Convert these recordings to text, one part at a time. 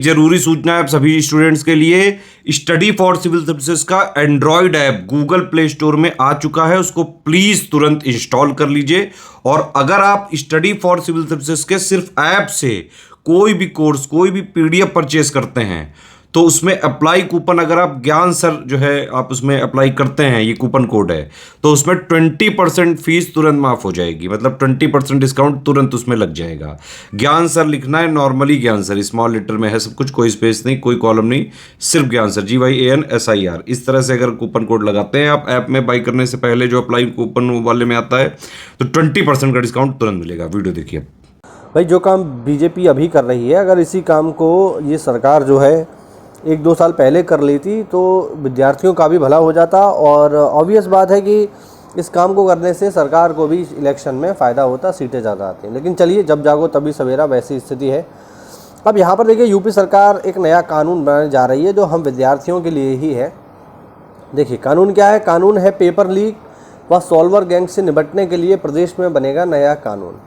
जरूरी सूचना है आप सभी स्टूडेंट्स के लिए, स्टडी फॉर सिविल सर्विसेज का Android app Google play store में आ चुका है, उसको प्लीज तुरंत इंस्टॉल कर लीजिए। और अगर आप स्टडी फॉर सिविल सर्विसेज के सिर्फ ऐप से कोई भी कोर्स, कोई भी पीडीएफ परचेस करते हैं तो उसमें अप्लाई कूपन, अगर आप ज्ञान सर जो है आप उसमें अप्लाई करते हैं, ये कूपन कोड है, तो उसमें 20% फीस तुरंत माफ हो जाएगी, मतलब 20% डिस्काउंट तुरंत उसमें लग जाएगा। ज्ञान सर लिखना है, नॉर्मली ज्ञान सर, स्मॉल लेटर में है सब कुछ, कोई स्पेस नहीं, कोई कॉलम नहीं, सिर्फ ज्ञान सर, GYANSIR। इस तरह से अगर कूपन कोड लगाते हैं आप ऐप में बाई करने से पहले, जो अप्लाई कूपन वाले में आता है, तो 20% का डिस्काउंट तुरंत मिलेगा। वीडियो देखिए भाई। जो काम बीजेपी अभी कर रही है, अगर इसी काम को ये सरकार जो है 1-2 साल पहले कर लेती तो विद्यार्थियों का भी भला हो जाता। और ऑब्वियस बात है कि इस काम को करने से सरकार को भी इलेक्शन में फ़ायदा होता, सीटें ज़्यादा आती हैं। लेकिन चलिए, जब जागो तभी सवेरा, वैसी स्थिति है। अब यहाँ पर देखिए, यूपी सरकार एक नया कानून बनाने जा रही है जो हम विद्यार्थियों के लिए ही है। देखिए कानून क्या है। कानून है पेपर लीक व सॉल्वर गैंग से निपटने के लिए प्रदेश में बनेगा नया कानून।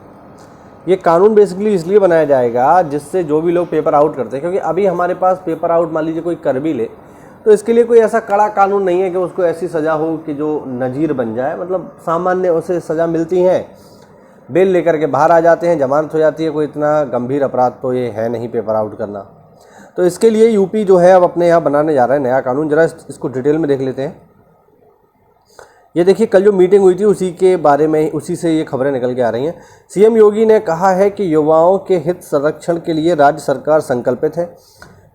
ये कानून बेसिकली इसलिए बनाया जाएगा जिससे जो भी लोग पेपर आउट करते हैं, क्योंकि अभी हमारे पास पेपर आउट मान लीजिए कोई कर भी ले तो इसके लिए कोई ऐसा कड़ा कानून नहीं है कि उसको ऐसी सज़ा हो कि जो नज़ीर बन जाए। मतलब सामान्य उसे सज़ा मिलती है, बेल लेकर के बाहर आ जाते हैं, जमानत हो जाती है। कोई इतना गंभीर अपराध तो ये है नहीं पेपर आउट करना। तो इसके लिए यूपी जो है अब अपने यहाँ बनाने जा रहा है नया कानून। ज़रा इसको डिटेल में देख लेते हैं। ये देखिए, कल जो मीटिंग हुई थी उसी के बारे में, उसी से ये खबरें निकल के आ रही हैं। सीएम योगी ने कहा है कि युवाओं के हित संरक्षण के लिए राज्य सरकार संकल्पित है।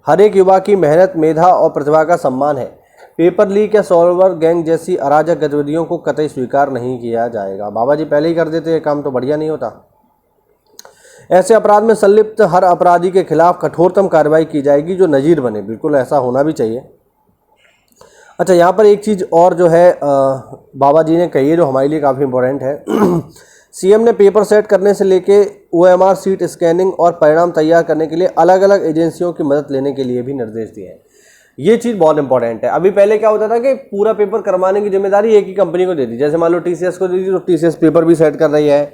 हर एक युवा की मेहनत, मेधा और प्रतिभा का सम्मान है। पेपर लीक या सॉल्वर गैंग जैसी अराजक गतिविधियों को कतई स्वीकार नहीं किया जाएगा। बाबा जी पहले ही कर देते, ये काम तो बढ़िया नहीं होता। ऐसे अपराध में संलिप्त हर अपराधी के खिलाफ कठोरतम कार्रवाई की जाएगी जो नज़ीर बने। बिल्कुल ऐसा होना भी चाहिए। अच्छा, यहाँ पर एक चीज़ और जो है बाबा जी ने कही है जो हमारे लिए काफ़ी इम्पोर्टेंट है। सीएम ने पेपर सेट करने से लेके OMR सीट स्कैनिंग और परिणाम तैयार करने के लिए अलग अलग एजेंसियों की मदद लेने के लिए भी निर्देश दिए हैं। ये चीज़ बहुत इंपॉर्टेंट है। अभी पहले क्या होता था कि पूरा पेपर करवाने की जिम्मेदारी एक ही कंपनी को दे दी। जैसे मान लो TCS को दे दी तो TCS पेपर भी सेट कर रही है,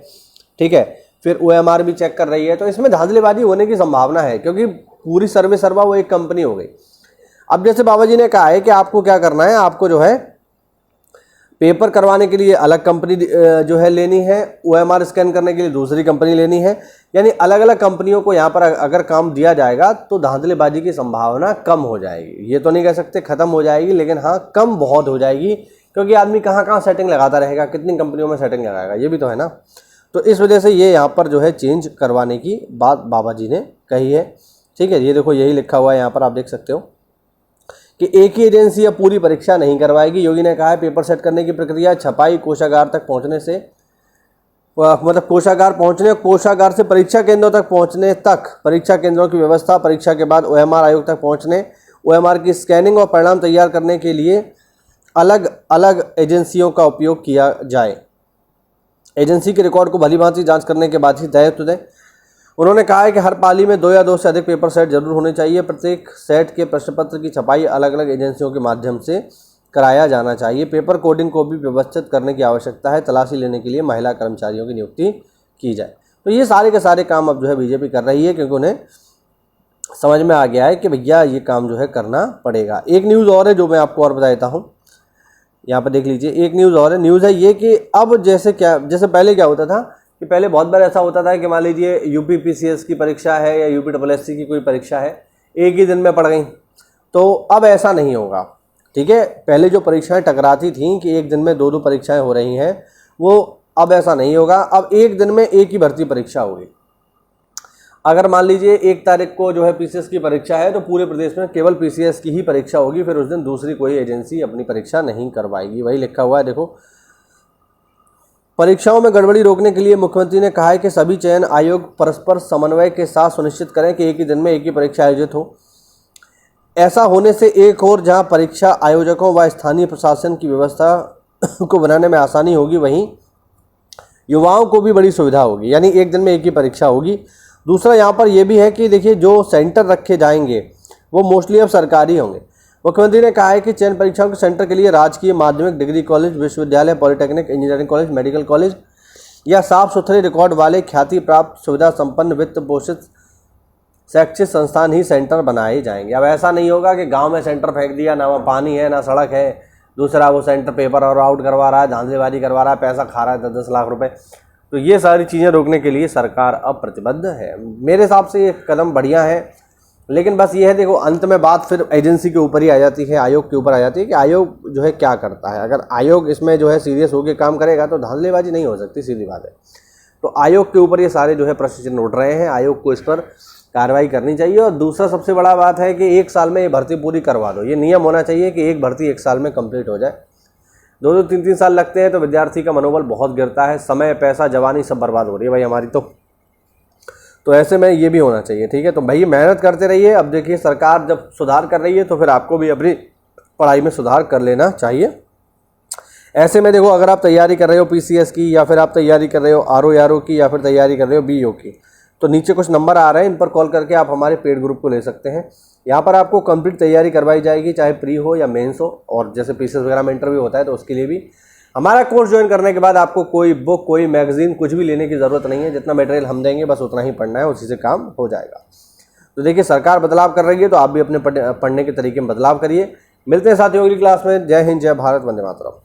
ठीक है, फिर OMR भी चेक कर रही है। तो इसमें धांधलीबाजी होने की संभावना है क्योंकि पूरी सर्वे सर्वा वो एक कंपनी हो गई। अब जैसे बाबा जी ने कहा है कि आपको क्या करना है, आपको जो है पेपर करवाने के लिए अलग कंपनी जो है लेनी है, OMR स्कैन करने के लिए दूसरी कंपनी लेनी है। यानी अलग अलग कंपनियों को यहाँ पर अगर काम दिया जाएगा तो धांधलीबाजी की संभावना कम हो जाएगी। ये तो नहीं कह सकते ख़त्म हो जाएगी, लेकिन हाँ कम बहुत हो जाएगी, क्योंकि आदमी कहाँ कहाँ सेटिंग लगाता रहेगा, कितनी कंपनियों में सेटिंग लगाएगा, ये भी तो है ना। तो इस वजह से ये यहाँ पर जो है चेंज करवाने की बात बाबा जी ने कही है, ठीक है। ये देखो, यही लिखा हुआ है यहाँ पर, आप देख सकते हो कि एक ही एजेंसी अब पूरी परीक्षा नहीं करवाएगी। योगी ने कहा है पेपर सेट करने की प्रक्रिया छपाई कोषागार तक पहुंचने से, मतलब कोषागार पहुंचने, कोषागार से परीक्षा केंद्रों तक पहुंचने तक, परीक्षा केंद्रों की व्यवस्था, परीक्षा के बाद OMR आयोग तक पहुंचने, OMR की स्कैनिंग और परिणाम तैयार करने के लिए अलग अलग एजेंसियों का उपयोग किया जाए। एजेंसी के रिकॉर्ड को भली भांति जाँच करने के बाद ही दायित्व दें। उन्होंने कहा है कि हर पाली में 2 या 2 से अधिक पेपर सेट जरूर होने चाहिए। प्रत्येक सेट के प्रश्न पत्र की छपाई अलग अलग एजेंसियों के माध्यम से कराया जाना चाहिए। पेपर कोडिंग को भी व्यवस्थित करने की आवश्यकता है। तलाशी लेने के लिए महिला कर्मचारियों की नियुक्ति की जाए। तो ये सारे के सारे काम अब जो है बीजेपी कर रही है, क्योंकि उन्हें समझ में आ गया है कि भैया ये काम जो है करना पड़ेगा। एक न्यूज़ और है जो मैं आपको और बता देता हूँ, यहाँ पर देख लीजिए। एक न्यूज़ और है, न्यूज़ है ये कि अब जैसे पहले क्या होता था कि पहले बहुत बार ऐसा होता था कि मान लीजिए यूपी PCS की परीक्षा है या यूपी SSC की कोई परीक्षा है, एक ही दिन में पड़ गई। तो अब ऐसा नहीं होगा, ठीक है। पहले जो परीक्षाएं टकराती थीं कि एक दिन में 2-2 परीक्षाएं हो रही हैं, वो अब ऐसा नहीं होगा। अब एक दिन में एक ही भर्ती परीक्षा होगी। अगर मान लीजिए 1 तारीख को जो है PCS की परीक्षा है तो पूरे प्रदेश में केवल PCS की ही परीक्षा होगी, फिर उस दिन दूसरी कोई एजेंसी अपनी परीक्षा नहीं करवाएगी। वही लिखा हुआ है, देखो। परीक्षाओं में गड़बड़ी रोकने के लिए मुख्यमंत्री ने कहा है कि सभी चयन आयोग परस्पर समन्वय के साथ सुनिश्चित करें कि एक ही दिन में एक ही परीक्षा आयोजित हो। ऐसा होने से एक और जहां परीक्षा आयोजकों व स्थानीय प्रशासन की व्यवस्था को बनाने में आसानी होगी, वहीं युवाओं को भी बड़ी सुविधा होगी। यानी एक दिन में एक ही परीक्षा होगी। दूसरा यहाँ पर यह भी है कि देखिए, जो सेंटर रखे जाएंगे वो मोस्टली अब सरकारी होंगे। मुख्यमंत्री ने कहा है कि चयन परीक्षाओं के सेंटर के लिए राजकीय माध्यमिक डिग्री कॉलेज, विश्वविद्यालय, polytechnic, engineering college, medical college या साफ सुथरे रिकॉर्ड वाले ख्याति प्राप्त सुविधा संपन्न वित्त पोषित शैक्षिक संस्थान ही सेंटर बनाए जाएंगे। अब ऐसा नहीं होगा कि गांव में सेंटर फेंक दिया, ना वहाँ पानी है ना सड़क है, दूसरा वो सेंटर पेपर और आउट करवा रहा है, धांधलीबाजी करवा रहा है, पैसा खा रहा है 10-10 लाख रुपए। तो ये सारी चीज़ें रोकने के लिए सरकार अब प्रतिबद्ध है। मेरे हिसाब से ये कदम बढ़िया है, लेकिन बस ये है, देखो अंत में बात फिर एजेंसी के ऊपर ही आ जाती है, आयोग के ऊपर आ जाती है कि आयोग जो है क्या करता है। अगर आयोग इसमें जो है सीरियस होकर काम करेगा तो धांधलीबाजी नहीं हो सकती, सीधी बात है। तो आयोग के ऊपर ये सारे जो है प्रश्न चिन्ह उठ रहे हैं, आयोग को इस पर कार्रवाई करनी चाहिए। और दूसरा सबसे बड़ा बात है कि 1 साल में ये भर्ती पूरी करवा दो। ये नियम होना चाहिए कि एक भर्ती 1 साल में कंप्लीट हो जाए। 2-2, 3-3 साल लगते हैं तो विद्यार्थी का मनोबल बहुत गिरता है, समय, पैसा, जवानी सब बर्बाद हो रही है भाई हमारी। तो ऐसे में ये भी होना चाहिए, ठीक है। तो भाई मेहनत करते रहिए। अब देखिए सरकार जब सुधार कर रही है तो फिर आपको भी अपनी पढ़ाई में सुधार कर लेना चाहिए। ऐसे में देखो, अगर आप तैयारी कर रहे हो पीसीएस की, या फिर आप तैयारी कर रहे हो आरओ की, या फिर तैयारी कर रहे हो बीओ की, तो नीचे कुछ नंबर आ रहे हैं, इन पर कॉल करके आप हमारे पेड ग्रुप को ले सकते हैं। यहाँ पर आपको कंप्लीट तैयारी करवाई जाएगी, चाहे प्री हो या मेंस हो। और जैसे पीसीएस वगैरह में इंटरव्यू होता है तो उसके लिए भी हमारा कोर्स ज्वाइन करने के बाद आपको कोई बुक, कोई मैगजीन, कुछ भी लेने की ज़रूरत नहीं है। जितना मटेरियल हम देंगे बस उतना ही पढ़ना है, उसी से काम हो जाएगा। तो देखिए सरकार बदलाव कर रही है, तो आप भी अपने पढ़ने के तरीके में बदलाव करिए। मिलते हैं साथियों अगली क्लास में। जय हिंद, जय भारत, वंदे मातरम।